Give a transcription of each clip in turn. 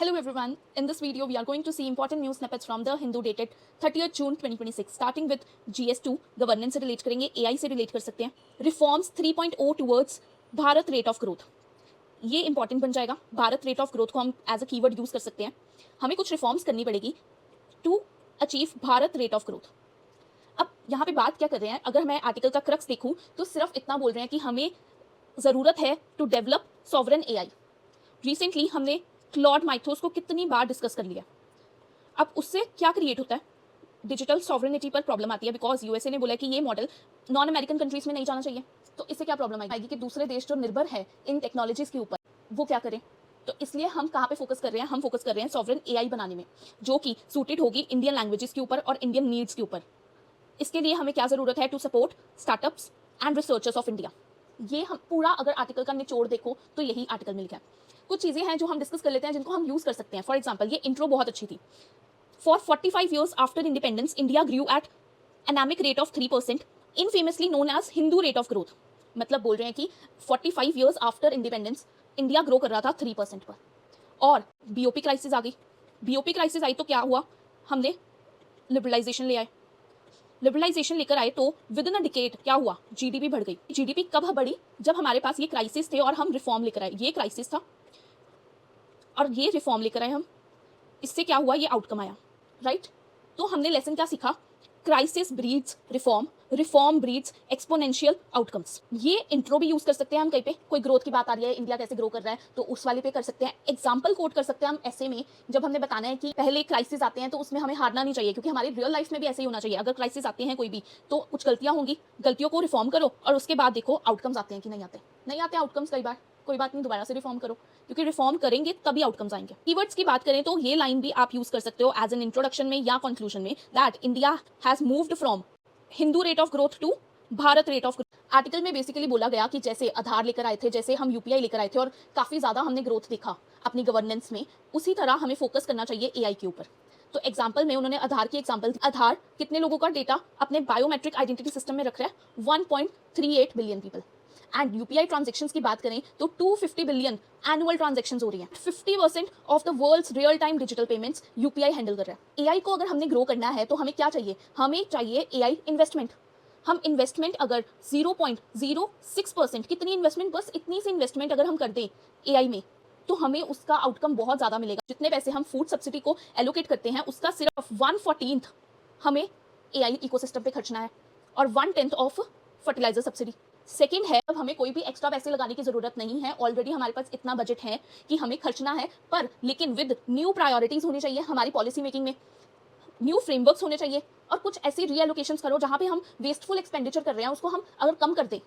Hello everyone. In this video, we are going to see important news snippets from the Hindu dated 30th June 2026. Starting with GS2, governance से relate करेंगे, AI से relate कर सकते हैं. Reforms 3.0 towards Bharat rate of growth. ये important बन जाएगा. Bharat rate of growth को हम एज अ कीवर्ड यूज कर सकते हैं. हमें कुछ रिफॉर्म्स करनी पड़ेगी to achieve Bharat rate of growth. अब यहाँ पे बात क्या कर रहे हैं, अगर मैं आर्टिकल का क्रक्स देखूँ तो सिर्फ इतना बोल रहे हैं कि हमें ज़रूरत है to develop sovereign AI. Recently हमने क्लॉड माइथोस को कितनी बार डिस्कस कर लिया. अब उससे क्या क्रिएट होता है, डिजिटल सॉवरेनिटी पर प्रॉब्लम आती है बिकॉज यूएसए ने बोला कि ये मॉडल नॉन अमेरिकन कंट्रीज में नहीं जाना चाहिए. तो इससे क्या प्रॉब्लम आएगी कि दूसरे देश जो निर्भर है इन टेक्नोलॉजीज के ऊपर वो क्या करें. तो इसलिए हम कहाँ पे फोकस कर रहे हैं, हम फोकस कर रहे हैं सॉवरन AI बनाने में जो कि सूटेड होगी इंडियन लैंग्वेजेस के ऊपर और इंडियन नीड्स के ऊपर. इसके लिए हमें क्या ज़रूरत है, to support startups and researchers of India. ये हम पूरा अगर आर्टिकल का निचोड़ देखो तो यही आर्टिकल मिल गया. कुछ चीज़ें हैं जो हम डिस्कस कर लेते हैं जिनको हम यूज़ कर सकते हैं. फॉर एग्जाम्पल ये इंट्रो बहुत अच्छी थी. For 45 years after independence India grew at economic rate of 3%, infamously known as Hindu rate of growth. मतलब बोल रहे हैं कि 45 years after independence India grow कर रहा था 3% पर. और बीओपी क्राइसिस आ गई. बीओपी क्राइसिस आई तो क्या हुआ, हमने लिबरलाइजेशन ले आए. लिबरलाइजेशन लेकर आए तो विद इन अ डिकेड क्या हुआ, जीडीपी बढ़ गई. जीडीपी कब बढ़ी, जब हमारे पास ये क्राइसिस थे और हम रिफॉर्म लेकर आए. ये क्राइसिस था और ये रिफॉर्म लेकर आए हम. इससे क्या हुआ, ये आउटकम आया. राइट. तो हमने लेसन क्या सीखा, crisis breeds reform, reform breeds exponential outcomes. ये इंट्रो भी यूज कर सकते हैं हम. कहीं पे कोई ग्रोथ की बात आ रही है, इंडिया कैसे ग्रो कर रहा है, तो उस वाले पे कर सकते हैं. एग्जाम्पल कोट कर सकते हैं हम ऐसे में, जब हमने बताना है कि पहले क्राइसिस आते हैं तो उसमें हमें हारना नहीं चाहिए, क्योंकि हमारी रियल लाइफ में भी ऐसे ही होना चाहिए. अगर क्राइसिस आते हैं कोई भी तो कुछ गलतियां होंगी, गलतियों को रिफॉर्म करो और उसके बाद देखो आउटकम्स आते हैं कि नहीं आते. नहीं आते आउटकम्स कई बार, कोई बात नहीं, दोबारा से रिफॉर्म करो, क्योंकि रिफॉर्म करेंगे तभी आउटकम्स आएंगे. कीवर्ड्स की बात करें तो ये लाइन भी आप यूज कर सकते हो एज एन इंट्रोडक्शन में या कंक्लूजन में, that India has moved from Hindu rate of growth to Bharat rate of growth. Article में बेसिकली बोला गया कि जैसे आधार लेकर आए थे, जैसे हम यूपीआई लेकर आए थे और काफ़ी ज़्यादा हमने ग्रोथ देखा अपनी गवर्नेंस में, उसी तरह हमें फोकस करना चाहिए AI के ऊपर. तो एग्जाम्पल में उन्होंने आधार की एग्जाम्पल, आधार कितने लोगों का डेटा अपने बायोमेट्रिक आइडेंटिटी सिस्टम में रख रहा है, 1.38 billion people. And UPI transactions की बात करें तो 250 बिलियन एनुअल ट्रांजेक्शंस हो रही हैं. 50% of the world's real time digital payments UPI handle कर रहा है. AI को अगर हमने ग्रो करना है तो हमें क्या चाहिए, हमें चाहिए AI इन्वेस्टमेंट. हम इन्वेस्टमेंट अगर 0.06%, कितनी इन्वेस्टमेंट, बस इतनी सी इन्वेस्टमेंट अगर हम कर दें AI में तो हमें उसका आउटकम बहुत ज़्यादा मिलेगा. जितने पैसे हम फूड सब्सिडी को एलोकेट करते हैं उसका सिर्फ 1/14 हमें AI इकोसिस्टम पे खर्चना है और 1/10 ऑफ फर्टिलाइजर सब्सिडी. सेकेंड है, अब हमें कोई भी एक्स्ट्रा पैसे लगाने की जरूरत नहीं है. ऑलरेडी हमारे पास इतना बजट है कि हमें खर्चना है, पर लेकिन विद न्यू प्रायोरिटीज होनी चाहिए हमारी पॉलिसी मेकिंग में, न्यू फ्रेमवर्क्स होने चाहिए और कुछ ऐसी रीएलोकेशंस करो जहाँ पे हम वेस्टफुल एक्सपेंडिचर कर रहे हैं उसको हम अगर कम कर दें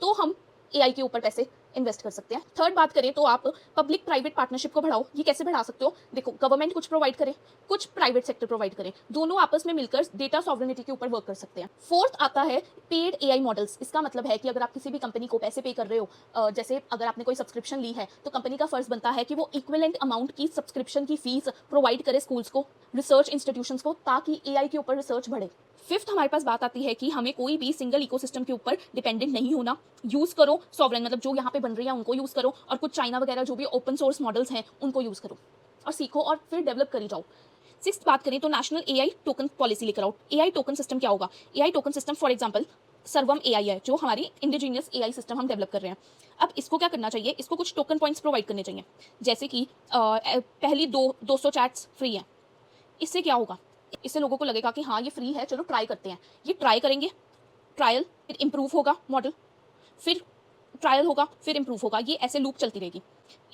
तो हम AI के ऊपर पैसे इन्वेस्ट कर सकते हैं. थर्ड बात करें तो आप पब्लिक प्राइवेट पार्टनरशिप को बढ़ाओ. ये कैसे बढ़ा सकते हो, देखो गवर्नमेंट कुछ प्रोवाइड करे, कुछ प्राइवेट सेक्टर प्रोवाइड करे, दोनों आपस में मिलकर डेटा सॉवरेनिटी के ऊपर वर्क कर सकते हैं. फोर्थ आता है पेड AI मॉडल्स. इसका मतलब है कि अगर आप किसी भी कंपनी को पैसे पे कर रहे हो, जैसे अगर आपने कोई सब्सक्रिप्शन ली है तो कंपनी का फर्ज बनता है कि वो इक्विवेलेंट अमाउंट की सब्सक्रिप्शन की फीस प्रोवाइड करे स्कूल्स को, रिसर्च इंस्टीट्यूशंस को, ताकि AI के ऊपर रिसर्च बढ़े. फिफ्थ हमारे पास बात आती है कि हमें कोई भी सिंगल इकोसिस्टम के ऊपर डिपेंडेंट नहीं होना. यूज करो सॉवरेन, मतलब जो यहाँ पे बन रही है उनको यूज करो और कुछ चाइना वगैरह जो भी ओपन सोर्स मॉडल्स हैं उनको यूज करो और सीखो और फिर डेवलप करी जाओ. सिक्स्थ बात करें तो नेशनल AI टोकन पॉलिसी लेकर आओ. AI टोकन सिस्टम क्या होगा, AI token system for example सर्वम AI है जो हमारी इंडिजीनियस AI सिस्टम हम डेवलप कर रहे हैं. अब इसको क्या करना चाहिए, इसको कुछ टोकन पॉइंट्स प्रोवाइड करने चाहिए. जैसे कि पहली 200 चैट्स फ्री हैं. इससे क्या होगा, इससे लोगों को लगेगा कि हाँ ये फ्री है, चलो ट्राई करते हैं. ये ट्राई करेंगे, ट्रायल, फिर इंप्रूव होगा मॉडल, फिर ट्रायल होगा, फिर इंप्रूव होगा. ये ऐसे लूप चलती रहेगी.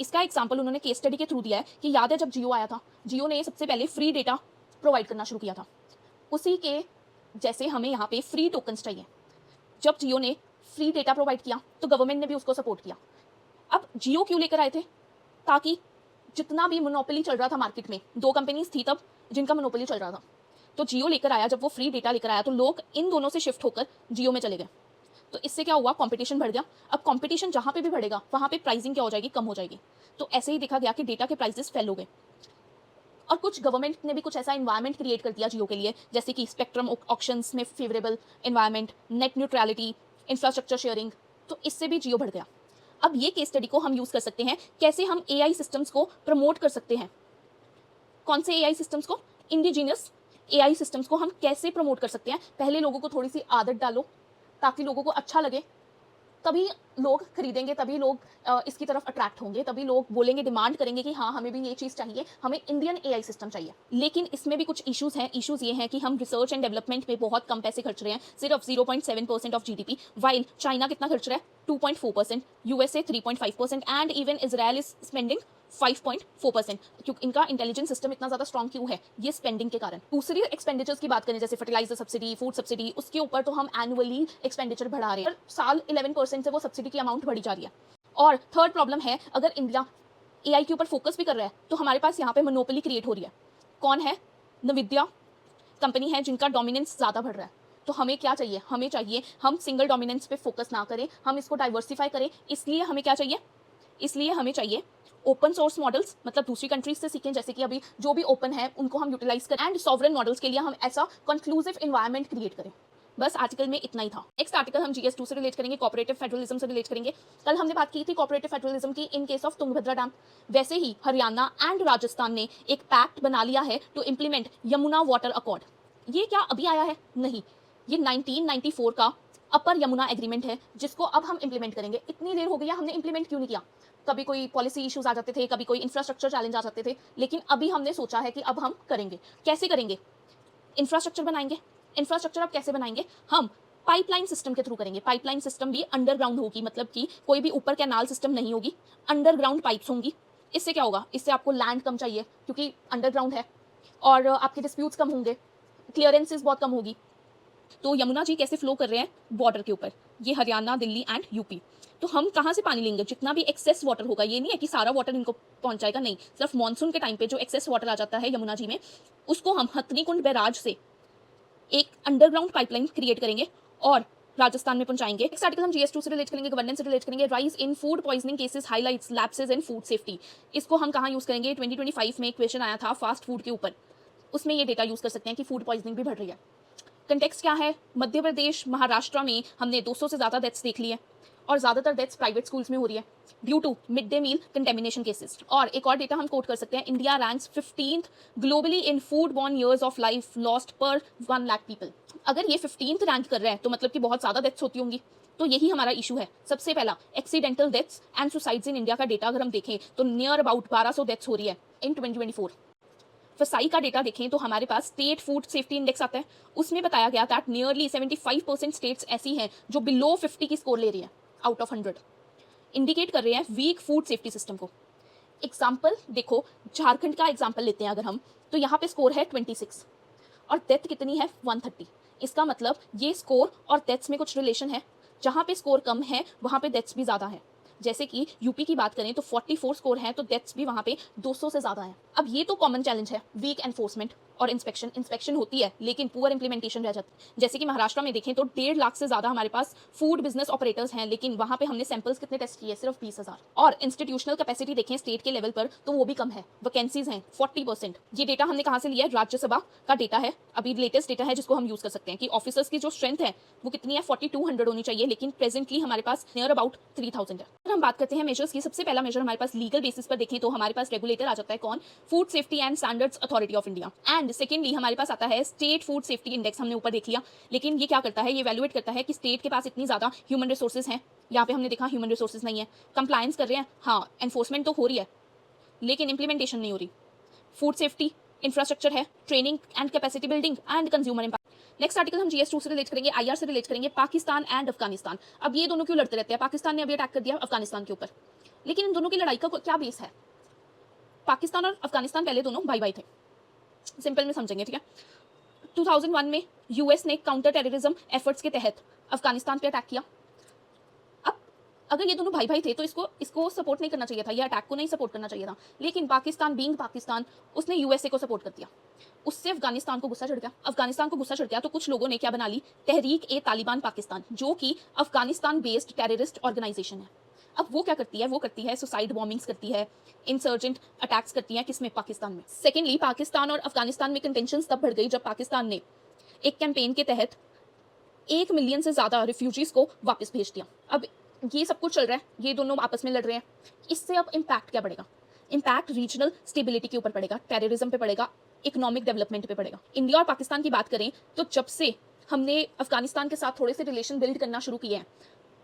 इसका एग्जांपल उन्होंने केस स्टडी के थ्रू दिया है कि याद है जब जियो आया था, जियो ने सबसे पहले फ्री डेटा प्रोवाइड करना शुरू किया था. उसी के जैसे हमें यहाँ पे फ्री टोकन्स चाहिए. जब जियो ने फ्री डेटा प्रोवाइड किया तो गवर्नमेंट ने भी उसको सपोर्ट किया. अब जियो क्यों लेकर आए थे, ताकि जितना भी मोनोपोली चल रहा था मार्केट में, 2 कंपनीज थी तब जिनका मोनोपोली चल रहा था, तो जियो लेकर आया. जब वो फ्री डेटा लेकर आया तो लोग इन दोनों से शिफ्ट होकर जियो में चले गए. तो इससे क्या हुआ, कंपटीशन बढ़ गया. अब कंपटीशन जहाँ पे भी बढ़ेगा वहाँ पे प्राइसिंग क्या हो जाएगी, कम हो जाएगी. तो ऐसे ही देखा गया कि डेटा के प्राइसेस फेल हो गए. और कुछ गवर्नमेंट ने भी कुछ ऐसा इन्वायरमेंट क्रिएट कर दिया जियो के लिए, जैसे कि स्पेक्ट्रम ऑक्शंस में favourable environment, net neutrality, infrastructure sharing. तो इससे भी जियो बढ़ गया. अब ये केस स्टडी को हम यूज़ कर सकते हैं कैसे हम AI सिस्टम्स को प्रमोट कर सकते हैं. कौन से एआई सिस्टम्स को? इंडिजिनियस एआई सिस्टम्स को हम कैसे प्रमोट कर सकते हैं? पहले लोगों को थोड़ी सी आदत डालो ताकि लोगों को अच्छा लगे, तभी लोग खरीदेंगे, तभी लोग इसकी तरफ अट्रैक्ट होंगे, तभी लोग बोलेंगे, डिमांड करेंगे कि हाँ हमें भी ये चीज़ चाहिए, हमें इंडियन एआई सिस्टम चाहिए। लेकिन इसमें भी कुछ इश्यूज़ हैं। इश्यूज़ ये हैं कि हम रिसर्च एंड डेवलपमेंट में बहुत कम पैसे खर्च रहे हैं, सिर्फ 0.7% ऑफ जीडीपी, वाइल चाइना कितना खर्च रहा है? 2.4%, USA 3.5% and even Israel is spending 5.4%। क्योंकि इनका इंटेलिजेंस सिस्टम इतना ज़्यादा स्ट्रॉन्ग क्यों है? ये स्पेंडिंग के कारण। दूसरी एक्सपेंडिचर्स की बात करें जैसे फर्टिलाइजर सब्सिडी, फूड सब्सिडी, उसके ऊपर तो हम एनुअली एक्सपेंडिचर बढ़ा रहे हैं, साल 11% से वो सब्सिडी की अमाउंट बढ़ी जा रही है। और थर्ड प्रॉब्लम है, अगर इंडिया एआई के ऊपर फोकस भी कर रहा है तो हमारे पास यहाँ पे मोनोपोली क्रिएट हो रही है। कौन है? नविद्या कंपनी है जिनका डोमिनेंस ज़्यादा बढ़ रहा है। तो हमें क्या चाहिए? हमें चाहिए हम सिंगल डोमिनेंस पे फोकस ना करें, हम इसको डाइवर्सिफाई करें। इसलिए हमें क्या चाहिए? इसलिए हमें चाहिए ओपन सोर्स मॉडल्स, मतलब दूसरी कंट्रीज से सीखें, जैसे कि अभी जो भी ओपन है उनको हम यूटिलाइज करें, एंड सॉवरेन मॉडल्स के लिए हम ऐसा कंक्लूसिव इन्वायरमेंट क्रिएट करें। बस आर्टिकल में इतना ही था। नेक्स्ट आर्टिकल हम जीएस 2 से रिलेट करेंगे, कॉर्पोरेटिव फेडरलिज्म से रिलेट करेंगे। कल हमने बात की थी कॉर्पोरेटिव फेडरलिज्म की in case of Tungabhadra dam. वैसे ही हरियाणा एंड राजस्थान ने एक पैक्ट बना लिया है to implement Yamuna water accord. ये क्या अभी आया है? नहीं, ये 1994 का अपर यमुना एग्रीमेंट है जिसको अब हम इंप्लीमेंट करेंगे। इतनी देर हो गई है, हमने इंप्लीमेंट क्यों नहीं किया? कभी कोई पॉलिसी इश्यूज आ जाते थे, कभी कोई इंफ्रास्ट्रक्चर चैलेंज आ जाते थे, लेकिन अभी हमने सोचा है कि अब हम करेंगे। कैसे करेंगे? इंफ्रास्ट्रक्चर बनाएंगे। इंफ्रास्ट्रक्चर अब कैसे बनाएंगे? हम पाइपलाइन सिस्टम के थ्रू करेंगे। पाइपलाइन सिस्टम भी अंडरग्राउंड होगी, मतलब कि कोई भी ऊपर कैनाल सिस्टम नहीं होगी, अंडरग्राउंड पाइप्स होंगी। इससे क्या होगा? इससे आपको लैंड कम चाहिए क्योंकि अंडरग्राउंड है, और आपके डिस्प्यूट्स कम होंगे, क्लियरेंसेस बहुत कम होगी। तो यमुना जी कैसे फ्लो कर रहे हैं? बॉर्डर के ऊपर, ये हरियाणा, दिल्ली एंड यूपी। तो हम कहाँ से पानी लेंगे? जितना भी एक्सेस वाटर होगा, ये नहीं है कि सारा वाटर इनको पहुंचाएगा, नहीं, सिर्फ मानसून के टाइम पे जो एक्सेस वाटर आ जाता है यमुना जी में, उसको हम हथनीकुंड बैराज से एक अंडरग्राउंड पाइपलाइन क्रिएट करेंगे और राजस्थान में पहुंचाएंगे। नेक्स्ट आर्टिकल हम जीएस 2 से रिलेट करेंगे, गवर्नेंस से रिलेट करेंगे। Rise in food poisoning cases highlights lapses in food safety. इसको हम कहाँ यूज करेंगे? 2025 में एक क्वेश्चन आया था फास्ट फूड के ऊपर, उसमें ये डेटा यूज कर सकते हैं कि फूड पॉइजनिंग भी बढ़ रही है। कंटेक्स्ट क्या है? मध्य प्रदेश, महाराष्ट्र में हमने 200 से ज़्यादा डेथ्स देख ली है, और ज़्यादातर डेथ्स प्राइवेट स्कूल्स में हो रही है due to mid day meal contamination cases. और एक और डेटा हम कोट कर सकते हैं, India ranks 15th globally in food borne years of life lost पर 1 लाख पीपल। अगर ये 15th रैंक कर रहा है तो मतलब कि बहुत ज़्यादा डेथ्स होती होंगी। तो यही हमारा इशू है। सबसे पहला accidental deaths and suicides in India का डेटा अगर हम देखें तो नियर अबाउट 1200 डेथ्स हो रही है इन 2024। फसाई का डेटा देखें तो हमारे पास स्टेट फूड सेफ्टी इंडेक्स आता है, उसमें बताया गया दैट नियरली 75% स्टेट्स ऐसी हैं जो बिलो 50 की स्कोर ले रही है आउट ऑफ 100, इंडिकेट कर रहे हैं वीक फूड सेफ्टी सिस्टम को। एग्जाम्पल देखो, झारखंड का एग्जाम्पल लेते हैं अगर हम, तो यहाँ पे स्कोर है 26 और डेथ कितनी है? 130। इसका मतलब ये स्कोर और डेथ्स में कुछ रिलेशन है। जहाँ पे स्कोर कम है वहाँ पे डेथ्स भी ज़्यादा है। जैसे कि यूपी की बात करें तो 44 स्कोर है, तो डेथ्स भी वहाँ पे 200 से ज़्यादा है। अब ये तो कॉमन चैलेंज है, वीक एनफोर्समेंट और इंस्पेक्शन होती है लेकिन पुअर इंप्लीमेंटेशन रह जाती है। जैसे कि महाराष्ट्र में देखें तो 1.5 लाख से ज़्यादा हमारे पास फूड बिजनेस ऑपरेटर्स हैं, लेकिन वहाँ पे हमने सैंपल्स कितने टेस्ट किए? सिर्फ 20,000। और इंस्टीट्यूशनल कैपेसिटी देखें स्टेट के लेवल पर तो वो भी कम है, वैकेंसीज हैं 40%। ये डेटा हमने कहाँ से लिया है? राज्यसभा का डेटा है, अभी लेटेस्ट डेटा है जिसको हम यूज़ कर सकते हैं कि ऑफिसर्स की जो स्ट्रेंथ है वो कितनी है? 4200 होनी चाहिए, लेकिन प्रेजेंटली हमारे पास नियर अबाउट 3000 है। अगर हम बात करते हैं मेजर्स की, सबसे पहला मेजर हमारे पास लीगल बेसिस पर देखें तो हमारे पास रेगुलेटर आ जाता है, कौन? Food safety and standards authority of India. And secondly हमारे पास आता है स्टेट फूड सेफ्टी इंडेक्स, हमने ऊपर देख लिया। लेकिन ये क्या करता है? ये वैल्यूएट करता है कि स्टेट के पास इतनी ज़्यादा ह्यूमन रिसोर्सेज हैं, यहाँ पे हमने देखा ह्यूमन रिसोर्सेज नहीं है। कंप्लायंस कर रहे हैं, हाँ, एनफोर्समेंट तो हो रही है लेकिन इंप्लीमेंटेशन नहीं हो रही। फूड सेफ्टी इंफ्रास्ट्रक्चर है, training and capacity building and consumer impact. Next article हम जीएस 2 से रिलेट करेंगे, आईआर से रिलेट करेंगे, पाकिस्तान एंड अफगानिस्तान। अब ये दोनों क्यों लड़ते रहते हैं? पाकिस्तान ने अभी अटैक कर दिया अफगानिस्तान के ऊपर, लेकिन इन दोनों की लड़ाई का क्या बेस है? पाकिस्तान और अफगानिस्तान पहले दोनों भाई भाई थे, सिंपल में समझेंगे, ठीक है। 2001 में यूएस ने काउंटर टेररिज्म एफर्ट्स के तहत अफगानिस्तान पे अटैक किया। अब अगर ये दोनों भाई भाई थे तो इसको सपोर्ट नहीं करना चाहिए था, ये अटैक को नहीं सपोर्ट करना चाहिए था, लेकिन पाकिस्तान बीइंग पाकिस्तान उसने यूएसए को सपोर्ट कर दिया। उससे अफगानिस्तान को गुस्सा चढ़ गया। अफगानिस्तान को गुस्सा चढ़ गया तो कुछ लोगों ने क्या बना ली? तहरीक ए तालिबान पाकिस्तान, जो कि अफगानिस्तान बेस्ड टेररिस्ट ऑर्गेनाइजेशन है। अब वो क्या करती है? वो करती है सुसाइड बॉम्बिंग्स करती है, इंसर्जेंट अटैक्स करती है, किसमें? पाकिस्तान में। सेकेंडली पाकिस्तान और अफगानिस्तान में कंटेंशंस तब बढ़ गई जब पाकिस्तान ने एक कैंपेन के तहत 1 मिलियन से ज़्यादा रिफ्यूजीज को वापस भेज दिया। अब ये सब कुछ चल रहा है, ये दोनों आपस में लड़ रहे हैं, इससे अब इम्पैक्ट क्या बढ़ेगा? इम्पैक्ट रीजनल स्टेबिलिटी के ऊपर पड़ेगा, टेररिज्म पे पड़ेगा, इकोनॉमिक डेवलपमेंट पे पड़ेगा। इंडिया और पाकिस्तान की बात करें तो जब से हमने अफगानिस्तान के साथ थोड़े से रिलेशन बिल्ड करना शुरू किए हैं,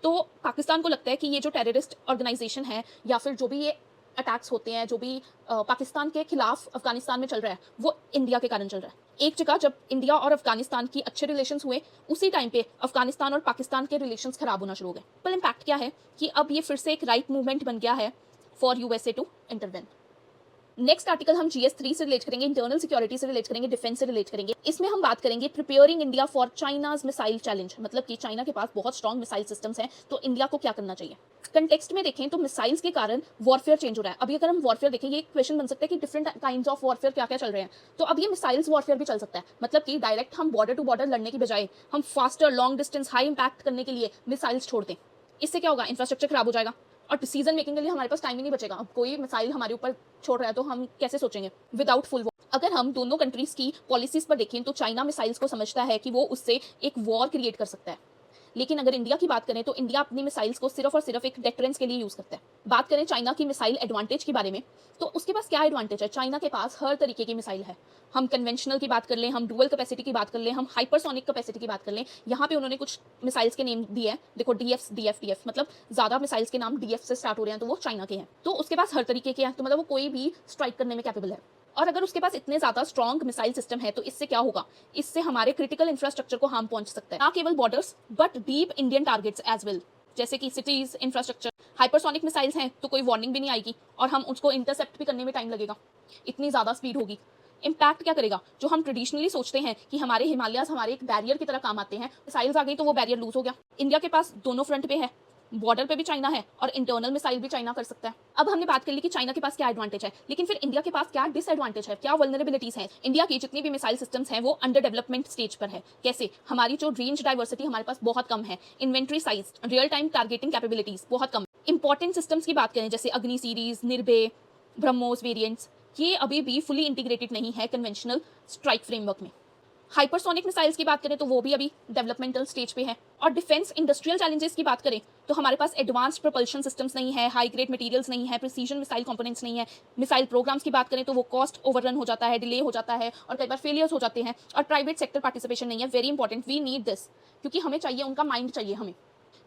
तो पाकिस्तान को लगता है कि ये जो टेररिस्ट ऑर्गेनाइजेशन है या फिर जो भी ये अटैक्स होते हैं, जो भी पाकिस्तान के खिलाफ अफगानिस्तान में चल रहा है, वो इंडिया के कारण चल रहा है। एक जगह जब इंडिया और अफगानिस्तान की अच्छे रिलेशंस हुए, उसी टाइम पे अफगानिस्तान और पाकिस्तान के रिलेशंस खराब होना शुरू हो गए। पर इम्पैक्ट क्या है कि अब ये फिर से एक राइट मूवमेंट बन गया है for USA to intervene. Next article हम GS3 से रिलेट करेंगे, इंटरनल सिक्योरिटी से रिलेट करेंगे, डिफेंस से रिलेट करेंगे। इसमें हम बात करेंगे preparing India for China's missile challenge, मतलब कि चाइना के पास बहुत स्ट्रॉन्ग मिसाइल सिस्टम्स हैं, तो इंडिया को क्या करना चाहिए। कंटेक्स्ट में देखें तो मिसाइल्स के कारण वॉरफेयर चेंज हो रहा है। अभी अगर हम वॉरफेयर देखें, ये क्वेश्चन बन सकता है कि डिफरेंट काइंड्स ऑफ वॉरफेयर क्या क्या चल रहे हैं, तो अब ये मिसाइल्स वॉरफेयर भी चल सकता है। मतलब कि डायरेक्ट हम बॉर्डर टू बॉर्डर लड़ने की बजाय हम faster long distance high impact करने के लिए मिसाइल्स छोड़ दें। इससे क्या होगा, इंफ्रास्ट्रक्चर खराब हो जाएगा और डिसीजन मेकिंग के लिए हमारे पास टाइम ही नहीं बचेगा। अब कोई मिसाइल हमारे ऊपर छोड़ रहा है तो हम कैसे सोचेंगे विदाउट फुल वॉर। अगर हम दोनों कंट्रीज की पॉलिसीज पर देखें तो चाइना मिसाइल्स को समझता है कि वो उससे एक वॉर क्रिएट कर सकता है, लेकिन अगर इंडिया की बात करें तो इंडिया अपनी मिसाइल्स को सिर्फ और सिर्फ एक डेटरेंस के लिए यूज करता है। बात करें चाइना की मिसाइल एडवांटेज के बारे में, तो उसके पास क्या एडवांटेज है। चाइना के पास हर तरीके की मिसाइल है। हम कन्वेंशनल की बात कर लें, हम डुअल कैपेसिटी की बात कर लें, हम हाइपरसोनिक कैपेसिटी की बात कर लें। यहाँ पे उन्होंने कुछ मिसाइल्स के नेम दिए हैं, देखो DF DF मतलब ज्यादा मिसाइल्स के नाम DF से स्टार्ट हो रहे हैं, तो वो चाइना के हैं। तो उसके पास हर तरीके के हैं, तो मतलब वो कोई भी स्ट्राइक करने में कैपेबल है। और अगर उसके पास इतने ज्यादा स्ट्रॉन्ग मिसाइल सिस्टम है तो इससे क्या होगा, इससे हमारे क्रिटिकल इंफ्रास्ट्रक्चर को हार्म पहुंच सकता है, ना केवल borders but deep Indian targets as well, जैसे कि सिटीज, इंफ्रास्ट्रक्चर। हाइपरसोनिक मिसाइल्स हैं तो कोई वार्निंग भी नहीं आएगी और हम उसको इंटरसेप्ट भी करने में टाइम लगेगा, इतनी ज्यादा स्पीड होगी। इम्पैक्ट क्या करेगा, जो हम ट्रेडिशनली सोचते हैं कि हमारे हिमालयाज हमारे एक बैरियर की तरह काम आते हैं, मिसाइल्स आ गई तो वो बैरियर लूज हो गया। इंडिया के पास दोनों फ्रंट पे है, बॉर्डर पे भी चाइना है और इंटरनल मिसाइल भी चाइना कर सकता है। अब हमने बात कर ली कि चाइना के पास क्या एडवांटेज है, लेकिन फिर इंडिया के पास क्या डिसएडवांटेज है, क्या वल्नरेबिलिटीज हैं। इंडिया की जितनी भी मिसाइल सिस्टम्स हैं वो अंडर डेवलपमेंट स्टेज पर है। कैसे, हमारी जो रेंज डाइवर्सिटी हमारे पास बहुत कम है, inventory size, real time targeting capabilities बहुत कम। इंपॉर्टेंट सिस्टम्स की बात करें जैसे अग्नि सीरीज, निर्भय, ब्रह्मोस वेरिएंट्स, ये अभी भी फुली इंटीग्रेटेड नहीं है कन्वेंशनल स्ट्राइक फ्रेमवर्क में। हाइपरसोनिक मिसाइल्स की बात करें तो वो भी अभी डेवलपमेंटल स्टेज पे है। और डिफेंस इंडस्ट्रियल चैलेंजेस की बात करें तो हमारे पास एडवांस्ड प्रोपल्शन सिस्टम्स नहीं है, हाई ग्रेड मटेरियल्स नहीं है, प्रिसीजन मिसाइल कंपोनेंट्स नहीं है। मिसाइल प्रोग्राम्स की बात करें तो वो कॉस्ट ओवररन हो जाता है, डिले हो जाता है और कई बार फेलियर्स हो जाते हैं। और प्राइवेट सेक्टर पार्टिसिपेशन नहीं है, very important, we need this, क्योंकि हमें चाहिए, उनका माइंड चाहिए हमें।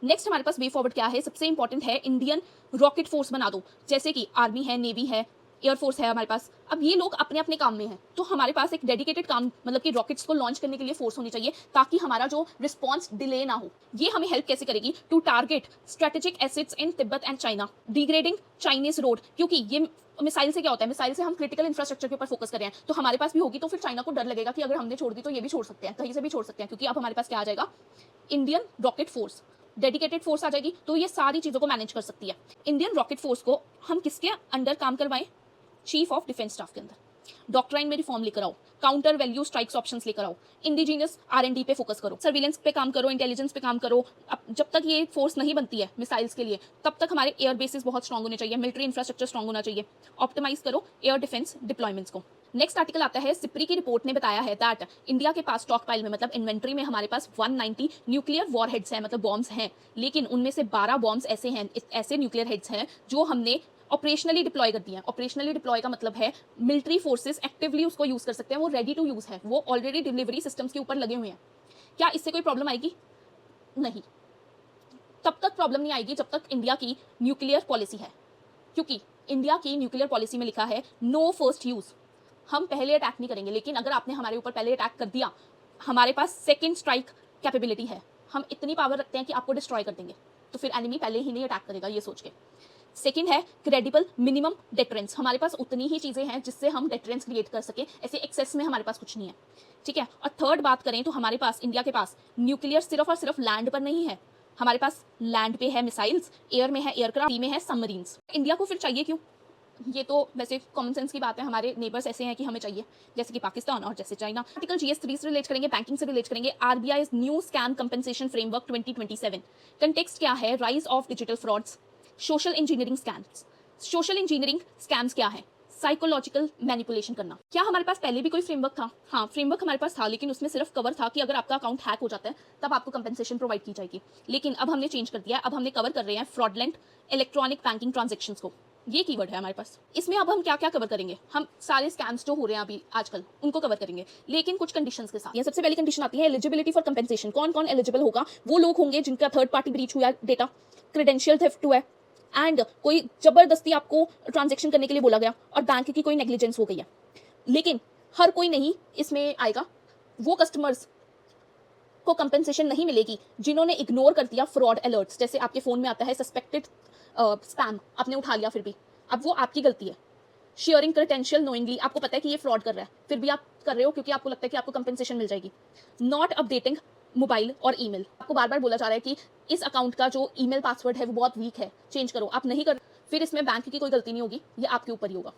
नेक्स्ट हमारे पास वे फॉरवर्ड क्या है, सबसे इंपॉर्टेंट है इंडियन रॉकेट फोर्स बना दो, जैसे कि आर्मी है, नेवी है, एयरफोर्स है हमारे पास। अब ये लोग अपने अपने काम में हैं, तो हमारे पास एक डेडिकेटेड काम, मतलब कि रॉकेट्स को लॉन्च करने के लिए फोर्स होनी चाहिए, ताकि हमारा जो रिस्पॉन्स डिले ना हो। ये हमें हेल्प कैसे करेगी, to target strategic assets in Tibet and China, degrading Chinese road, क्योंकि ये मिसाइल से क्या होता है, मिसाइल से हम क्रिटिकल इंफ्रास्ट्रक्चर के ऊपर फोकस कर रहे हैं, तो हमारे पास भी होगी, तो फिर चाइना को डर लगेगा कि अगर हमने छोड़ दी तो ये भी छोड़ सकते हैं, कहीं से भी छोड़ सकते हैं, क्योंकि अब हमारे पास क्या आ जाएगा, Indian rocket force, dedicated force आ जाएगी, तो ये सारी चीजों को मैनेज कर सकती है। इंडियन रॉकेट फोर्स को हम किसके अंडर काम करवाएं, चीफ ऑफ डिफेंस स्टाफ के अंदर। डॉक्ट्राइन में रिफॉर्म लेकर आओ, काउंटर वैल्यू स्ट्राइक्स ऑप्शंस लेकर आओ, इंडिजिनियस R&D पे फोकस करो, सर्विलेंस पे काम करो, इंटेलिजेंस पे काम करो। अब जब तक ये फोर्स नहीं बनती है मिसाइल्स के लिए, तब तक हमारे एयर बेसिस बहुत स्ट्रॉन्ग होने चाहिए, मिलिट्री इंफ्रास्ट्रक्चर स्ट्रॉन्ग होना चाहिए। ऑप्टिमाइज करो एयर डिफेंस डिप्लॉयमेंट्स को। नेक्स्ट आर्टिकल आता है, सिप्री की रिपोर्ट ने बताया है दैट इंडिया के पास स्टॉक पाइल में, मतलब इन्वेंट्री में हमारे पास 190 न्यूक्लियर वॉर हेड्स हैं, मतलब बॉम्ब्स हैं, लेकिन उनमें से 12 बॉम्ब्स ऐसे हैं, ऐसे न्यूक्लियर हेड्स हैं जो हमने ऑपरेशनली डिप्लॉय कर दिया है। ऑपरेशनली डिप्लॉय का मतलब है मिलिट्री फोर्सेस एक्टिवली उसको यूज कर सकते हैं, वो रेडी टू यूज है, वो ऑलरेडी डिलीवरी सिस्टम्स के ऊपर लगे हुए हैं। क्या इससे कोई प्रॉब्लम आएगी, नहीं, तब तक प्रॉब्लम नहीं आएगी जब तक इंडिया की न्यूक्लियर पॉलिसी है, क्योंकि इंडिया की न्यूक्लियर पॉलिसी में लिखा है नो फर्स्ट यूज, हम पहले अटैक नहीं करेंगे, लेकिन अगर आपने हमारे ऊपर पहले अटैक कर दिया, हमारे पास सेकेंड स्ट्राइक कैपेबिलिटी है, हम इतनी पावर रखते हैं कि आपको डिस्ट्रॉय कर देंगे, तो फिर एनिमी पहले ही नहीं अटैक करेगा, ये सोच के। सेकेंड है क्रेडिबल मिनिमम डेटरेंस, हमारे पास उतनी ही चीजें हैं जिससे हम डेटरेंस क्रिएट कर सके, ऐसे एक्सेस में हमारे पास कुछ नहीं है, ठीक है। और थर्ड बात करें तो हमारे पास, इंडिया के पास न्यूक्लियर सिर्फ और सिर्फ लैंड पर नहीं है, हमारे पास लैंड पे है मिसाइल्स, एयर में है एयरक्राफ्ट, सी में है सबमरीन्स। इंडिया को फिर चाहिए क्यों, ये तो वैसे कॉमन सेंस की बात है, हमारे नेबर्स ऐसे हैं कि हमें चाहिए, जैसे कि पाकिस्तान और जैसे चाइना। आर्टिकल GS3 से रिलेट करेंगे, बैंकिंग से रिलेट करेंगे, RBI new scam compensation framework 2027। Context क्या है, rise of digital frauds, social engineering scams. Social engineering scams क्या है, साइकोलॉजिकल मैनिपुलेशन करना। क्या हमारे पास पहले भी कोई फ्रेमवर्क था, हाँ फ्रेमवर्क हमारे पास था, लेकिन उसमें सिर्फ कवर था कि अगर आपका अकाउंट हैक हो जाता है तब आपको कंपनसेशन प्रोवाइड की जाएगी, लेकिन अब हमने चेंज कर दिया है, अब हमने कवर कर रहे हैं फ्रॉडलेंट इलेक्ट्रॉनिक बैंकिंग ट्रांजेक्शन्स को, ये कीवर्ड है हमारे पास। इसमें अब हम क्या क्या कवर करेंगे, हम सारे स्कैम्स जो हो रहे हैं अभी आजकल उनको कवर करेंगे, लेकिन कुछ कंडीशंस के साथ। ये सबसे पहली कंडीशन आती है एलिजिबिलिटी फॉर कंपेंसेशन। कौन कौन एलिजिबल होगा? वो लोग होंगे जिनका थर्ड पार्टी ब्रीच हुआ, डेटा क्रेडेंशियल थेफ्ट हुआ है, एंड कोई जबरदस्ती आपको ट्रांजेक्शन करने के लिए बोला गया और बैंक की कोई नेग्लिजेंस हो गई है। लेकिन हर कोई नहीं इसमें आएगा। वो कस्टमर्स को कंपेंसेशन नहीं मिलेगी जिन्होंने इग्नोर कर दिया फ्रॉड अलर्ट्स। जैसे आपके फ़ोन में आता है सस्पेक्टेड स्पैम, आपने उठा लिया, फिर भी अब वो आपकी गलती है। शेयरिंग क्रेडेंशियल नोइंगली, आपको पता है कि ये फ्रॉड कर रहा है, फिर भी आप कर रहे हो क्योंकि आपको लगता है कि आपको कंपेंसेशन मिल जाएगी। नॉट अपडेटिंग मोबाइल और ईमेल, आपको बार बार बोला जा रहा है कि इस अकाउंट का जो ईमेल पासवर्ड है वो बहुत वीक है, चेंज करो, आप नहीं कर, फिर इसमें बैंक की कोई गलती नहीं होगी, ये आपके ऊपर ही होगा।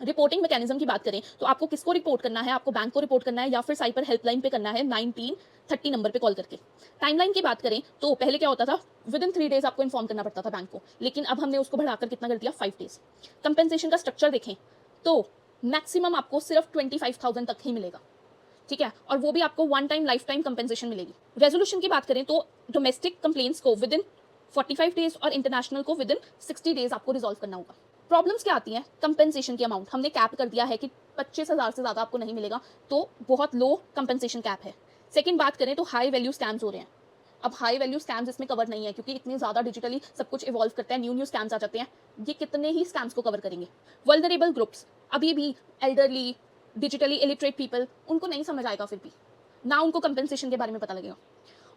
रिपोर्टिंग मैकेनिज्म की बात करें तो आपको किसको रिपोर्ट करना है? आपको बैंक को रिपोर्ट करना है या फिर साइबर हेल्पलाइन पे करना है 1930 नंबर पे कॉल करके। टाइमलाइन की बात करें तो पहले क्या होता था, विद इन 3 डेज आपको इन्फॉर्म करना पड़ता था बैंक को, लेकिन अब हमने उसको बढ़ाकर कितना कर दिया, 5 डेज। कंपेंसेशन का स्ट्रक्चर देखें तो मैक्सिमम आपको सिर्फ 25,000 तक ही मिलेगा, ठीक है, और वो भी आपको one time life time compensation मिलेगी। रेजोल्यूशन की बात करें तो डोमेस्टिक कंप्लेंट्स को विद इन 45 डेज और इंटरनेशनल को विद इन 60 डेज आपको रिजॉल्व करना होगा। प्रॉब्लम्स क्या आती हैं? कंपेंसेशन की अमाउंट हमने कैप कर दिया है कि 25,000 से ज़्यादा आपको नहीं मिलेगा, तो बहुत लो कंपेंसेशन कैप है। सेकंड बात करें तो हाई वैल्यू स्कैम्स हो रहे हैं। अब हाई वैल्यू स्कैम्स इसमें कवर नहीं है क्योंकि इतने ज़्यादा डिजिटली सब कुछ इवॉल्व करता है, न्यू स्कैम्स आ जाते हैं, ये कितने ही स्कैम्स को कवर करेंगे। वल्नरेबल ग्रुप्स, अभी भी एल्डरली, डिजिटली इलिटरेट पीपल, उनको नहीं समझ आएगा, फिर भी ना उनको कंपेंसेशन के बारे में पता लगेगा।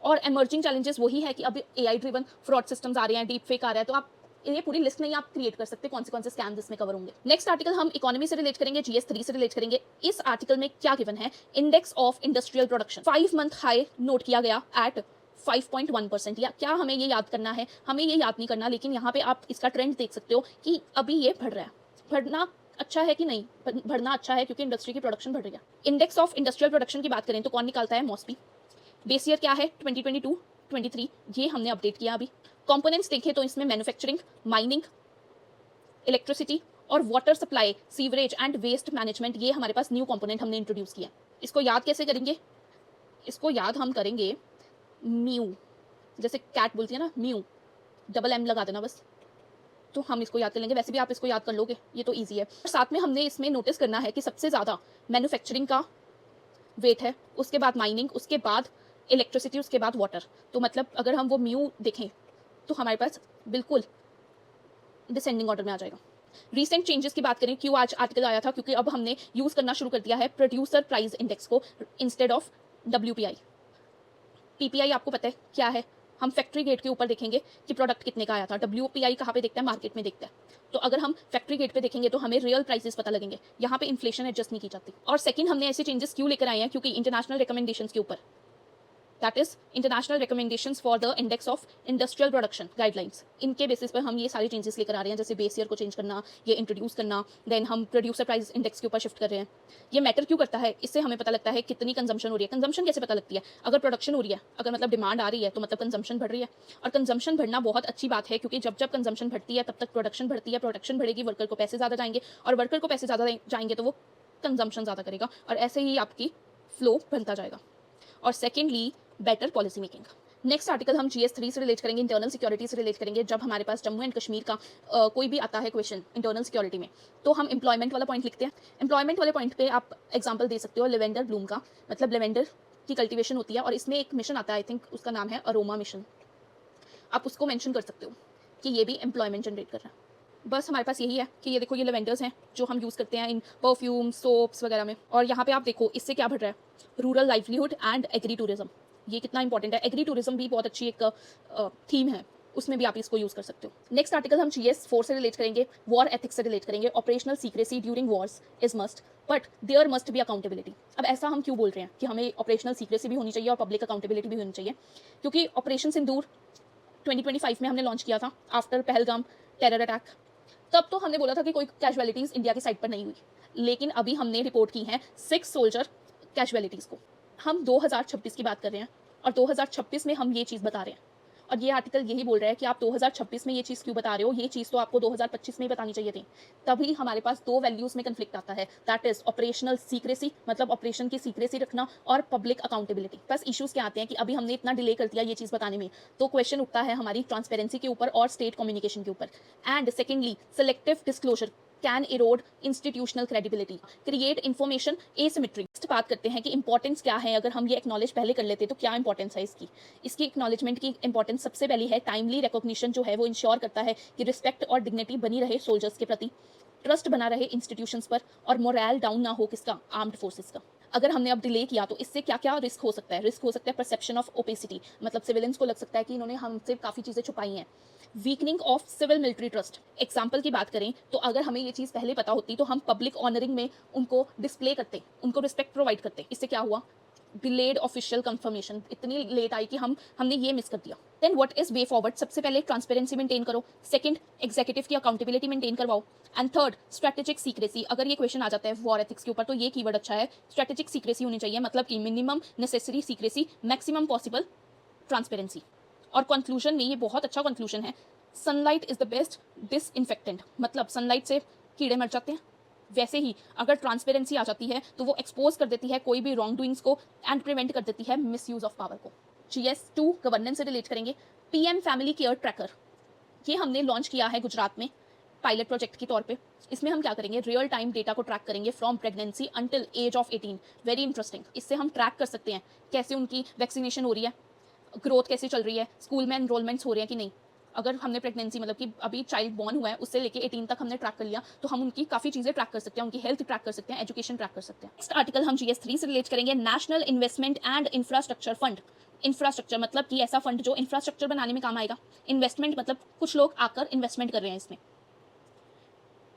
और एमर्जिंग चैलेंजेस वही है कि अभी AI ड्रिवन फ्रॉड सिस्टम्स आ रहे हैं, डीप फेक आ रहा है, तो आप ये पूरी लिस्ट नहीं आप क्रिएट कर सकते कौन से स्कैम्स इसमें कवर होंगे। नेक्स्ट आर्टिकल हम इकोनॉमी से रिलेट करेंगे, GS3 से रिलेट करेंगे। इस आर्टिकल में क्या गिवन है? Index of industrial production 5 month high note किया गया एट 5.1%। या क्या हमें ये याद करना है? हमें ये याद नहीं करना, लेकिन यहाँ पे आप इसका ट्रेंड देख सकते हो कि अभी ये बढ़ रहा है। बढ़ना अच्छा है कि नहीं? बढ़ना अच्छा है क्योंकि इंडस्ट्री की प्रोडक्शन बढ़ रही है। इंडेक्स ऑफ इंडस्ट्रियल प्रोडक्शन की बात करें तो कौन निकालता है? मॉस्पी। बेस ईयर क्या है? 2022-23, ये हमने अपडेट किया अभी। कंपोनेंट्स देखें तो इसमें मैन्युफैक्चरिंग, माइनिंग, इलेक्ट्रिसिटी और water supply, sewerage and waste management, ये हमारे पास न्यू कंपोनेंट हमने इंट्रोड्यूस किया। इसको याद कैसे करेंगे? इसको याद हम करेंगे म्यू, जैसे कैट बोलती है ना, म्यू, डबल M लगा देना बस, तो हम इसको याद कर लेंगे। वैसे भी आप इसको याद कर लोगे, ये तो ईजी है। और साथ में हमने इसमें नोटिस करना है कि सबसे ज़्यादा मैन्युफैक्चरिंग का वेट है, उसके बाद माइनिंग, उसके बाद इलेक्ट्रिसिटी, उसके बाद वाटर। तो मतलब अगर हम वो म्यू देखें तो हमारे पास बिल्कुल डिसेंडिंग ऑर्डर में आ जाएगा। रीसेंट चेंजेस की बात करें, क्यों आज आर्टिकल आया था? क्योंकि अब हमने यूज़ करना शुरू कर दिया है प्रोड्यूसर प्राइस इंडेक्स को इंस्टेड ऑफ WPI। PPI आपको पता है क्या है? हम फैक्ट्री गेट के ऊपर देखेंगे कि प्रोडक्ट कितने का आया था। WPI कहाँ पे देखता है? मार्केट में देखता है। तो अगर हम फैक्ट्री गेट पे देखेंगे तो हमें रियल प्राइसेस पता लगेंगे, यहाँ पे इन्फ्लेशन एडजस्ट नहीं की जाती। और सेकंड, हमने ऐसे चेंजेस क्यों लेकर आए हैं? क्योंकि इंटरनेशनल रिकमेंडेशंस के ऊपर, that is international recommendations for the index of industrial production guidelines, इनके बेसिस पर हम ये सारी चेंजेस लेकर आ रहे हैं, जैसे बेस ईयर को चेंज करना, ये इंट्रोड्यूस करना, देन हम प्रोड्यूसर प्राइस इंडेक्स के ऊपर शिफ्ट कर रहे हैं। ये मैटर क्यों करता है? इससे हमें पता लगता है कितनी कंजम्पशन हो रही है। कंजम्पशन कैसे पता लगती है? अगर प्रोडक्शन हो रही है, अगर मतलब डिमांड आ रही है, तो मतलब कंजम्पशन बढ़ रही है। और कंजम्पशन बढ़ना बहुत अच्छी बात है, क्योंकि जब जब कंजम्पशन बढ़ती है तब तक प्रोडक्शन बढ़ती है, प्रोडक्शन बढ़ेगी, वर्कर को पैसे ज़्यादा जाएंगे, और वर्कर को पैसे ज़्यादा जाएंगे तो वो कंजम्पशन ज़्यादा करेगा, और ऐसे ही आपकी फ्लो बनता जाएगा। और secondly, better policy making. Next article हम GS3 से रिलेट करेंगे, इंटरनल सिक्योरिटी से रिलेट करेंगे। जब हमारे पास जम्मू एंड कश्मीर का कोई भी आता है क्वेश्चन इंटरनल सिक्योरिटी में, तो हम एम्प्लॉयमेंट वाला पॉइंट लिखते हैं। एम्प्लॉयमेंट वाले पॉइंट पे आप एग्जांपल दे सकते हो लेवेंडर ब्लूम का, मतलब लेवेंडर की कल्टीवेशन होती है और इसमें एक मिशन आता है, आई थिंक उसका नाम है अरोमा मिशन। आप उसको मेंशन कर सकते हो कि ये भी एम्प्लॉयमेंट जनरेट कर रहा है। बस हमारे पास यही है कि ये देखो, ये लेवेंडर्स हैं जो हम यूज़ करते हैं इन परफ्यूम, सोप्स वगैरह में। और यहाँ पे आप देखो इससे क्या बढ़ रहा है? Rural livelihood and agri tourism. ये कितना इंपॉर्टेंट है। एग्री टूरिज्म भी बहुत अच्छी एक थीम है, उसमें भी आप इसको यूज़ कर सकते हो। नेक्स्ट आर्टिकल हम GS4 से रिलेट करेंगे, वॉर एथिक्स से रिलेट करेंगे। Operational secrecy during wars is must, but there must be accountability. अब ऐसा हम क्यों बोल रहे हैं कि हमें ऑपरेशनल सीक्रेसी भी होनी चाहिए और पब्लिक अकाउंटेबिलिटी भी होनी चाहिए? क्योंकि ऑपरेशन सिंदूर 2025 में हमने लॉन्च किया था आफ्टर पहलगाम टेरर अटैक। तब तो हमने बोला था कि कोई कैजुअलिटीज़ इंडिया की साइड पर नहीं हुई, लेकिन अभी हमने रिपोर्ट की हैं 6 सोल्जर कैजुअलिटीज़ को। हम 2026 की बात कर रहे हैं और 2026 में हम ये चीज़ बता रहे हैं। और ये आर्टिकल यही बोल रहा है कि आप 2026 में ये चीज़ क्यों बता रहे हो, ये चीज़ तो आपको 2025 में ही बतानी चाहिए थी। तभी हमारे पास 2 वैल्यूज़ में कॉन्फ्लिक्ट आता है, दैट इज़ ऑपरेशनल सीक्रेसी, मतलब ऑपरेशन की सीक्रेसी रखना, और पब्लिक अकाउंटेबिलिटी। बस इश्यूज़ क्या आते हैं कि अभी हमने इतना डिले कर दिया ये चीज़ बताने में, तो क्वेश्चन उठता है हमारी ट्रांसपेरेंसी के ऊपर और स्टेट कम्युनिकेशन के ऊपर। And secondly, selective disclosure can Erode institutional credibility, create information asymmetry. बात करते हैं कि इंपॉर्टेंस क्या है, अगर हम ये एक्नॉलेज पहले कर लेते तो क्या इंपॉर्टेंस है इसकी। इसकी एक्नॉलेजमेंट की इंपॉर्टेंस सबसे पहली है टाइमली रिकॉग्निशन जो है वो इंश्योर करता है कि रिस्पेक्ट और डिग्निटी बनी रहे सोल्जर्स के प्रति, ट्रस्ट बना रहे इंस्टीट्यूशंस पर, और मोरल डाउन ना हो किसका, आर्म्ड फोर्सेस का। अगर हमने अब डिले किया तो इससे क्या क्या रिस्क हो सकता है। रिस्क हो सकता है परसेप्शन ऑफ ओपेसिटी, मतलब सिविलियंस को लग सकता है कि इन्होंने हमसे काफ़ी चीज़ें छुपाई हैं। Weakening of civil military trust, example की बात करें तो अगर हमें ये चीज़ पहले पता होती तो हम पब्लिक ऑनरिंग में उनको डिस्प्ले करते, उनको रिस्पेक्ट प्रोवाइड करते। इससे क्या हुआ, डिलेड ऑफिशियल कंफर्मेशन, इतनी लेट आई कि हमने ये मिस कर दिया। Then what is way forward, सबसे पहले ट्रांसपेरेंसी मेंटेन करो, सेकंड एग्जीक्यूटिव की अकाउंटेबिलिटी मेंटेन करवाओ, एंड थर्ड स्ट्रेटेजिक सीक्रेसी। अगर ये क्वेश्चन आ जाता है वॉर एथिक्स के ऊपर तो ये कीवर्ड अच्छा है, स्ट्रेटेजिक सीक्रेसी होनी चाहिए, मतलब कि minimum necessary secrecy, maximum possible transparency. और कंक्लूजन में ये बहुत अच्छा कंक्लूजन है, sunlight is the best disinfectant, मतलब सनलाइट से कीड़े मर जाते हैं, वैसे ही अगर ट्रांसपेरेंसी आ जाती है तो वो एक्सपोज कर देती है कोई भी रॉन्ग डूइंग्स को एंड प्रिवेंट कर देती है मिसयूज ऑफ पावर को। GS2 गवर्नेंस से रिलेट करेंगे, PM फैमिली केयर ट्रैकर, ये हमने लॉन्च किया है गुजरात में पायलट प्रोजेक्ट के तौर पे। इसमें हम क्या करेंगे, रियल टाइम डेटा को ट्रैक करेंगे from pregnancy until age of 18, very interesting. इससे हम ट्रैक कर सकते हैं कैसे उनकी वैक्सीनेशन हो रही है, ग्रोथ कैसे चल रही है, स्कूल में एनरोलमेंट्स हो रहे हैं कि नहीं। अगर हमने प्रेगनेंसी मतलब कि अभी चाइल्ड बॉर्न हुआ है उससे लेके 18 तक हमने ट्रैक कर लिया तो हम उनकी काफ़ी चीज़ें ट्रैक कर सकते हैं, उनकी हेल्थ ट्रैक कर सकते हैं, एजुकेशन ट्रैक कर सकते हैं। नेक्स्ट आर्टिकल हम GS3 से रिलेट करेंगे, national investment and infrastructure fund. Infrastructure मतलब कि ऐसा फंड जो इंफ्रास्ट्रक्चर बनाने में काम आएगा, इन्वेस्टमेंट मतलब कुछ लोग आकर इन्वेस्टमेंट कर रहे हैं इसमें।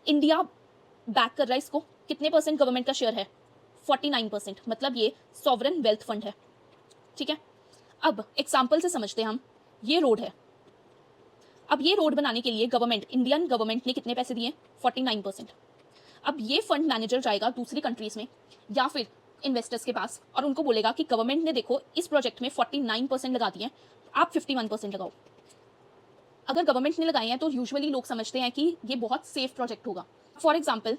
इंडिया बैक कर रहा है इसको, कितने परसेंट गवर्नमेंट का शेयर है, 49%, मतलब ये सॉवरन वेल्थ फंड है। ठीक है, अब एग्जाम्पल से समझते हैं हम, ये रोड है, अब ये रोड बनाने के लिए गवर्नमेंट, इंडियन गवर्नमेंट ने कितने पैसे दिए, 49%। अब ये फंड मैनेजर जाएगा दूसरी कंट्रीज में या फिर इन्वेस्टर्स के पास और उनको बोलेगा कि गवर्नमेंट ने देखो इस प्रोजेक्ट में 49% लगा दिए, आप 51% लगाओ। अगर गवर्नमेंट ने लगाए हैं तो यूजुअली लोग समझते हैं कि ये बहुत सेफ प्रोजेक्ट होगा। फॉर एग्जाम्पल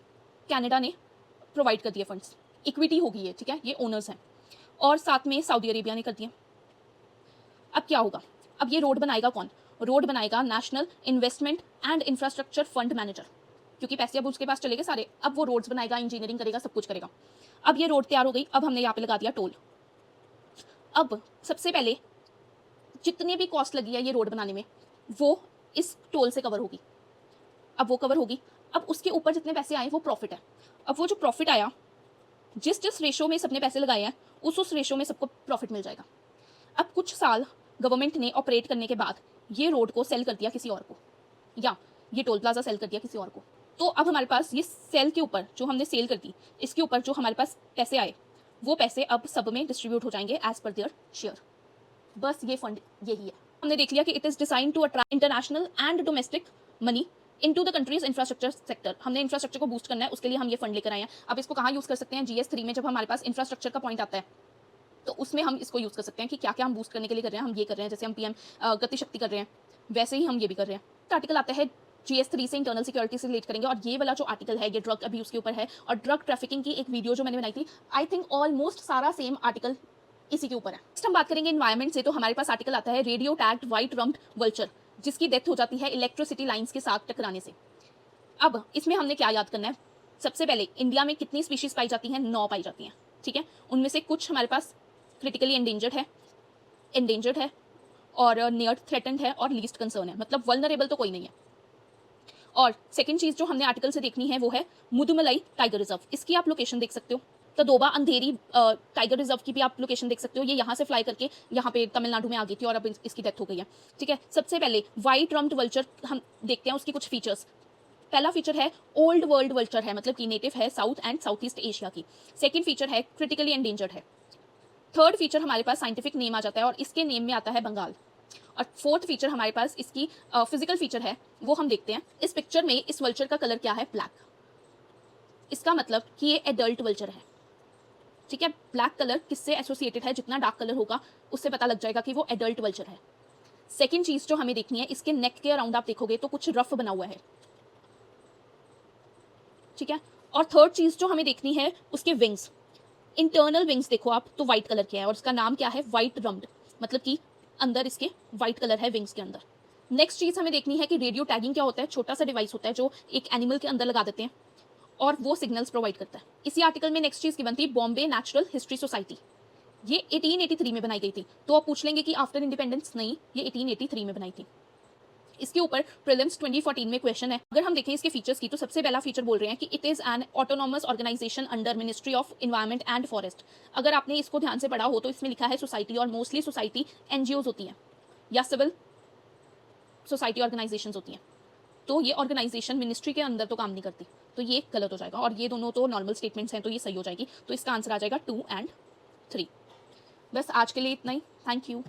कनाडा ने प्रोवाइड कर दिए फंड्स, इक्विटी होगी ये, ठीक है, ये ओनर्स हैं, और साथ में सऊदी अरेबिया ने कर दिए। अब क्या होगा, अब ये रोड बनाएगा कौन, रोड बनाएगा national investment and infrastructure fund manager, क्योंकि पैसे अब उसके पास चले गए सारे, अब वो रोड्स बनाएगा, इंजीनियरिंग करेगा, सब कुछ करेगा। अब ये रोड तैयार हो गई, अब हमने यहाँ पे लगा दिया टोल। अब सबसे पहले जितनी भी कॉस्ट लगी है ये रोड बनाने में वो इस टोल से कवर होगी, अब वो कवर होगी। अब उसके ऊपर जितने पैसे आए वो प्रॉफिट है, अब वो जो प्रॉफिट आया जिस जिस रेशो में सबने पैसे लगाए हैं उस रेशो में सबको प्रॉफिट मिल जाएगा। अब कुछ साल गवर्नमेंट ने ऑपरेट करने के बाद ये रोड को सेल कर दिया किसी और को, या ये टोल प्लाजा सेल कर दिया किसी और को, तो अब हमारे पास ये सेल के ऊपर जो हमने सेल कर दी, इसके ऊपर जो हमारे पास पैसे आए वो पैसे अब सब में डिस्ट्रीब्यूट हो जाएंगे एज पर देयर शेयर। बस ये फंड यही है। हमने देख लिया कि it is design to attract international and domestic money into the country's infrastructure sector. हमने इंफ्रास्ट्रक्चर को बूस्ट करना है, उसके लिए हम ये फंड लेकर आए हैं। अब इसको कहाँ यूज़ कर सकते हैं, GS3 में जब हमारे पास इंफ्रास्ट्रक्चर का पॉइंट आता है तो उसमें हम इसको यूज़ कर सकते हैं कि क्या क्या हम बूस्ट करने के लिए कर रहे हैं। हम ये कर रहे हैं, जैसे हम PM गति शक्ति कर रहे हैं वैसे ही हम ये भी कर रहे हैं। आर्टिकल आता है GS3 से इंटरनल सिक्योरिटी से रिलेट करेंगे, और ये वाला जो आर्टिकल है ये ड्रग अब्यूज़ के ऊपर है, और ड्रग ट्रैफिकिंग की एक वीडियो जो मैंने बनाई थी, आई थिंक ऑलमोस्ट सारा सेम आर्टिकल इसी के ऊपर है। नेक्स्ट हम बात करेंगे इन्वायरमेंट से, तो हमारे पास आर्टिकल आता है radio tagged white rumped vulture, जिसकी डेथ हो जाती है इलेक्ट्रिसिटी लाइन्स के साथ टकराने से। अब इसमें हमने क्या याद करना है, सबसे पहले इंडिया में कितनी स्पीशीज पाई जाती हैं, 9 पाई जाती हैं, ठीक है। उनमें से कुछ हमारे पास क्रिटिकली एंडेंजर्ड है और नियर थ्रेटेंड है और लीस्ट कंसर्न है, मतलब वल्नरेबल तो कोई नहीं है। और सेकंड चीज़ जो हमने आर्टिकल से देखनी है वो है मुदुमलाई टाइगर रिजर्व, इसकी आप लोकेशन देख सकते हो। तदोबा अंधेरी टाइगर रिजर्व की भी आप लोकेशन देख सकते हो, ये यहाँ से फ्लाई करके यहाँ पे तमिलनाडु में आ गई थी और अब इसकी डेथ हो गई है, ठीक है। सबसे पहले वाइट रम्प्ड वल्चर हम देखते हैं, उसकी कुछ फीचर्स। पहला फीचर है ओल्ड वर्ल्ड वल्चर है, मतलब कि नेटिव है south and south east Asia की। सेकंड फीचर है क्रिटिकली एंडेंजर्ड है। थर्ड फीचर हमारे पास साइंटिफिक नेम आ जाता है और इसके नेम में आता है बंगाल। और फोर्थ फीचर हमारे पास इसकी फिजिकल फीचर है, वो हम देखते हैं। इस पिक्चर में इस वल्चर का कलर क्या है, ब्लैक, इसका मतलब कि ये एडल्ट वल्चर है, ठीक है। ब्लैक कलर किससे एसोसिएटेड है, जितना डार्क कलर होगा उससे पता लग जाएगा कि वो एडल्ट वल्चर है। सेकेंड चीज़ जो हमें देखनी है, इसके नेक के अराउंड आप देखोगे तो कुछ रफ बना हुआ है, ठीक है। और थर्ड चीज़ जो हमें देखनी है, उसके विंग्स, इंटरनल विंग्स देखो आप तो वाइट कलर के है और इसका नाम क्या है, वाइट रम्ड, मतलब कि अंदर इसके वाइट कलर है विंग्स के अंदर। नेक्स्ट चीज़ हमें देखनी है कि रेडियो टैगिंग क्या होता है, छोटा सा डिवाइस होता है जो एक एनिमल के अंदर लगा देते हैं और वो सिग्नल्स प्रोवाइड करता है। इसी आर्टिकल में नेक्स्ट चीज़ की बनती है बॉम्बे नेचुरल हिस्ट्री सोसाइटी, ये 1883 में बनाई गई थी। तो आप पूछ लेंगे कि आफ्टर इंडिपेंडेंस, नहीं, ये 1883 में बनाई थी। इसके ऊपर प्रीलिम्स 2014 में क्वेश्चन है। अगर हम देखें इसके फीचर्स की तो सबसे पहला फीचर बोल रहे हैं कि it is an autonomous organisation under ministry of environment and forest. अगर आपने इसको ध्यान से पढ़ा हो तो इसमें लिखा है सोसाइटी, और मोस्टली सोसाइटी एनजीओज होती हैं या सिविल सोसाइटी ऑर्गेनाइजेशंस होती हैं। तो ये ऑर्गेनाइजेशन मिनिस्ट्री के अंदर तो काम नहीं करती, तो ये गलत हो जाएगा। और ये दोनों तो नॉर्मल स्टेटमेंट्स हैं, तो ये सही हो जाएगी। तो इसका आंसर आ जाएगा 2 और 3। बस आज के लिए इतना ही। Thank you.